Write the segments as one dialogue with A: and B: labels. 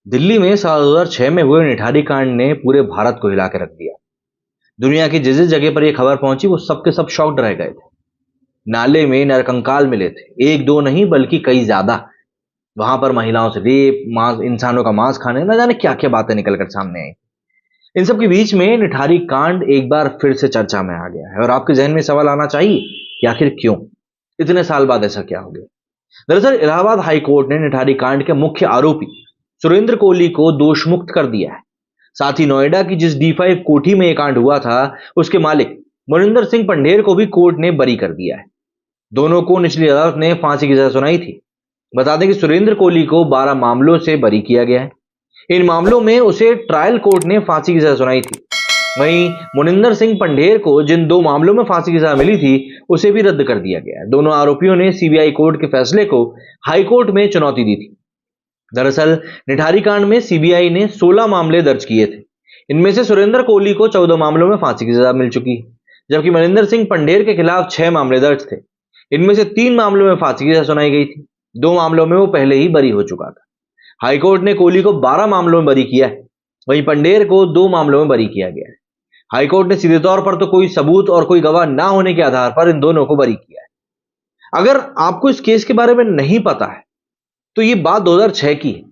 A: दिल्ली में साल 2006 में हुए निठारी कांड ने पूरे भारत को हिला के रख दिया। दुनिया की जिस जिस जगह पर यह खबर पहुंची वो सबके सब शॉक्ड रह गए थे। नाले में नरकंकाल मिले थे, एक दो नहीं बल्कि कई ज्यादा। वहां पर महिलाओं से रेप, मांस, इंसानों का मांस खाने, न जाने क्या क्या बातें निकल कर सामने आई। इन सब के बीच में निठारी कांड एक बार फिर से चर्चा में आ गया है और आपके जहन में सवाल आना चाहिए कि आखिर क्यों, इतने साल बाद ऐसा क्या हो गया। दरअसल इलाहाबाद हाई कोर्ट ने निठारी कांड के मुख्य आरोपी सुरेंद्र कोहली को दोष मुक्त कर दिया है। साथ ही नोएडा की जिस D5 कोठी में यह कांड हुआ था, उसके मालिक मोनिंदर सिंह पंढेर को भी कोर्ट ने बरी कर दिया है। दोनों को निचली अदालत ने फांसी की सजा सुनाई थी। बता दें कि सुरेंद्र कोहली को 12 मामलों से बरी किया गया है। इन मामलों में उसे ट्रायल कोर्ट ने फांसी की सजा सुनाई थी। वहीं मोनिंदर सिंह पंढेर को जिन 2 मामलों में फांसी की सजा मिली थी, उसे भी रद्द कर दिया गया है। दोनों आरोपियों ने सीबीआई कोर्ट के फैसले को हाई कोर्ट में चुनौती दी थी। दरअसल निठारी कांड में सीबीआई ने 16 मामले दर्ज किए थे। इनमें से सुरेंद्र कोहली को 14 मामलों में फांसी की सजा मिल चुकी है, जबकि मनिंदर सिंह पंढेर के खिलाफ 6 मामले दर्ज थे। इनमें से 3 मामलों में फांसी की सजा सुनाई गई थी, 2 मामलों में वो पहले ही बरी हो चुका था। हाईकोर्ट ने कोहली को 12 मामलों में बरी किया है, वहीं पंढेर को 2 मामलों में बरी किया गया है। हाईकोर्ट ने सीधे तौर पर तो कोई सबूत और कोई गवाह ना होने के आधार पर इन दोनों को बरी किया है। अगर आपको इस केस के बारे में नहीं पता है तो ये बात 2006 की है,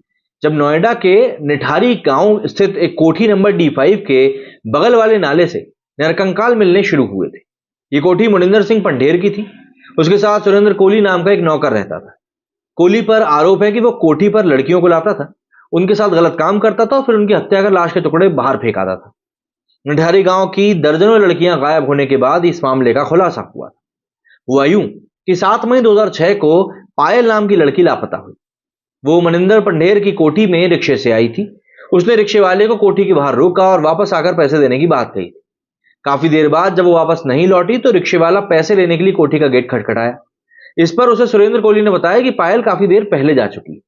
A: जब नोएडा के निठारी गांव स्थित एक कोठी नंबर D5 के बगल वाले नाले से नरकंकाल मिलने शुरू हुए थे। ये कोठी मोनिंदर सिंह पंढेर की थी। उसके साथ सुरेंद्र कोहली नाम का एक नौकर रहता था। कोहली पर आरोप है कि वो कोठी पर लड़कियों को लाता था, उनके साथ गलत काम करता था और फिर उनकी हत्या कर लाश के टुकड़े बाहर फेंक आता था। निठारी गांव की दर्जनों लड़कियां गायब होने के बाद इस मामले का खुलासा हुआ यूं कि 7 मई 2006 को पायल नाम की लड़की लापता हुई। वो मनिंदर पंढेर की कोठी में रिक्शे से आई थी। उसने रिक्शे वाले को कोठी के बाहर रोका और वापस आकर पैसे देने की बात कही। काफी देर बाद जब वो वापस नहीं लौटी तो रिक्शे वाला पैसे लेने के लिए कोठी का गेट खटखटाया। इस पर उसे सुरेंद्र कोहली ने बताया कि पायल काफी देर पहले जा चुकी है।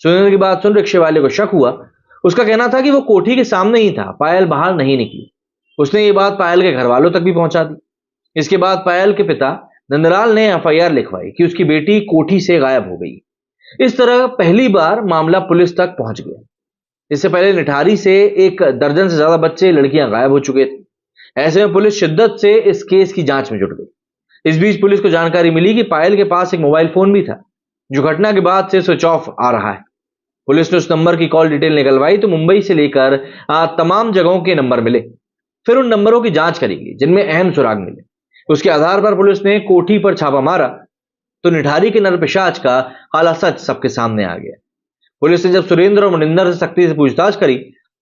A: सुरेंद्र की बात सुन रिक्शे वाले को शक हुआ। उसका कहना था कि वो कोठी के सामने ही था, पायल बाहर नहीं निकली। उसने ये बात पायल के घर वालों तक भी पहुंचा दी। इसके बाद पायल के पिता नंदलाल ने FIR लिखवाई कि उसकी बेटी कोठी से गायब हो गई। इस तरह पहली बार मामला पुलिस तक पहुंच गया। इससे पहले निठारी से 1 दर्जन से ज्यादा बच्चे, लड़कियां गायब हो चुके थे। ऐसे में पुलिस शिद्दत से इस केस की जांच में जुट गई। इस बीच पुलिस को जानकारी मिली कि पायल के पास एक मोबाइल फोन भी था, जो घटना के बाद से स्विच ऑफ आ रहा है। पुलिस ने उस नंबर की कॉल डिटेल निकलवाई तो मुंबई से लेकर तमाम जगहों के नंबर मिले। फिर उन नंबरों की जांच करी गई जिनमें अहम सुराग मिले। उसके आधार पर पुलिस ने कोठी पर छापा मारा तो निठारी के नरपिशाच का काला सच सबके सामने आ गया। पुलिस ने जब सुरेंद्र और मनिंदर से सख्ती से पूछताछ करी,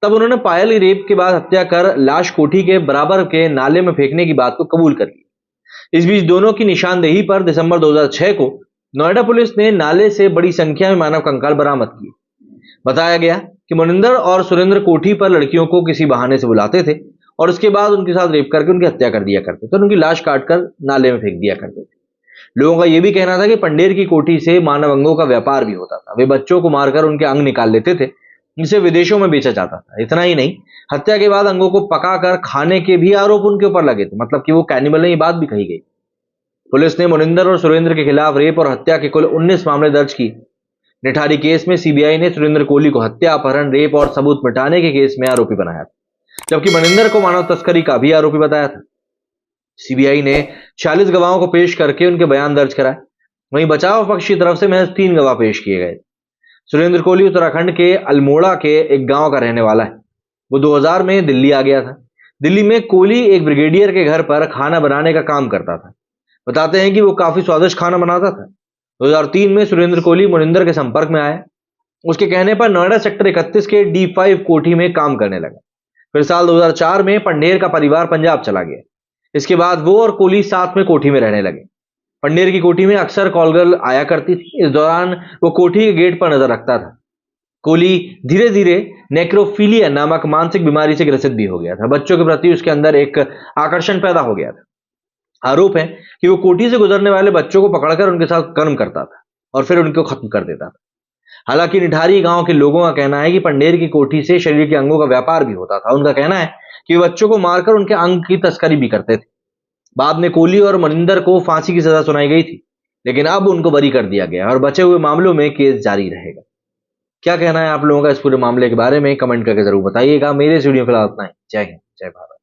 A: तब उन्होंने पायल की रेप के बाद हत्या कर लाश कोठी के बराबर के नाले में फेंकने की बात को कबूल कर लिया। इस बीच दोनों की निशानदेही पर दिसंबर 2006 को नोएडा पुलिस ने नाले से बड़ी संख्या में मानव कंकाल बरामद किए। बताया गया कि मनिंदर और सुरेंद्र कोठी पर लड़कियों को किसी बहाने से बुलाते थे और उसके बाद उनके साथ रेप करके उनकी हत्या कर दिया करते थे और उनकी लाश काटकर नाले में फेंक दिया करते थे। लोगों का यह भी कहना था कि पंढेर की कोठी से मानव अंगों का व्यापार भी होता था। वे बच्चों को मारकर उनके अंग निकाल लेते थे, जिसे विदेशों में बेचा जाता था। इतना ही नहीं, हत्या के बाद अंगों को पकाकर खाने के भी आरोप उनके ऊपर लगे थे, मतलब कि वो कैनिबल है, ये बात भी कही गई। पुलिस ने मोनिंदर और सुरेंद्र के खिलाफ रेप और हत्या के कुल 19 मामले दर्ज किए। निठारी केस में सीबीआई ने सुरेंद्र कोहली को हत्या, अपहरण, रेप और सबूत मिटाने के केस में आरोपी बनाया था, जबकि मनिंदर को मानव तस्करी का भी आरोपी बताया था। सीबीआई ने 40 गवाहों को पेश करके उनके बयान दर्ज कराए। वहीं बचाव पक्ष की तरफ से महज 3 गवाह पेश किए गए। सुरेंद्र कोहली उत्तराखंड के अल्मोड़ा के एक गांव का रहने वाला है। वो 2000 में दिल्ली आ गया था। दिल्ली में कोहली एक ब्रिगेडियर के घर पर खाना बनाने का काम करता था। बताते हैं कि वो काफी स्वादिष्ट खाना बनाता था। 2003 में सुरेंद्र कोहली मोनिंदर के संपर्क में आया। उसके कहने पर नोएडा सेक्टर 31 के D5 कोठी में काम करने लगा। फिर साल 2004 में पंढेर का परिवार पंजाब चला गया। इसके बाद वो और कोहली साथ में कोठी में रहने लगे। पंढेर की कोठी में अक्सर कॉल गर्ल आया करती थी। इस दौरान वो कोठी के गेट पर नजर रखता था। कोहली धीरे धीरे नेक्रोफिलिया नामक मानसिक बीमारी से ग्रसित भी हो गया था। बच्चों के प्रति उसके अंदर एक आकर्षण पैदा हो गया था। आरोप है कि वो कोठी से गुजरने वाले बच्चों को पकड़कर उनके साथ कर्म करता था और फिर उनको खत्म कर देता था। हालांकि निठारी गांव के लोगों का कहना है कि पंढेर की कोठी से शरीर के अंगों का व्यापार भी होता था। उनका कहना है कि वे बच्चों को मारकर उनके अंग की तस्करी भी करते थे। बाद में कोहली और मनिंदर को फांसी की सजा सुनाई गई थी, लेकिन अब उनको बरी कर दिया गया और बचे हुए मामलों में केस जारी रहेगा। क्या कहना है आप लोगों का इस पूरे मामले के बारे में कमेंट करके जरूर बताइएगा। मेरे इस वीडियो में फिलहाल इतना ही। जय हिंद, जय भारत।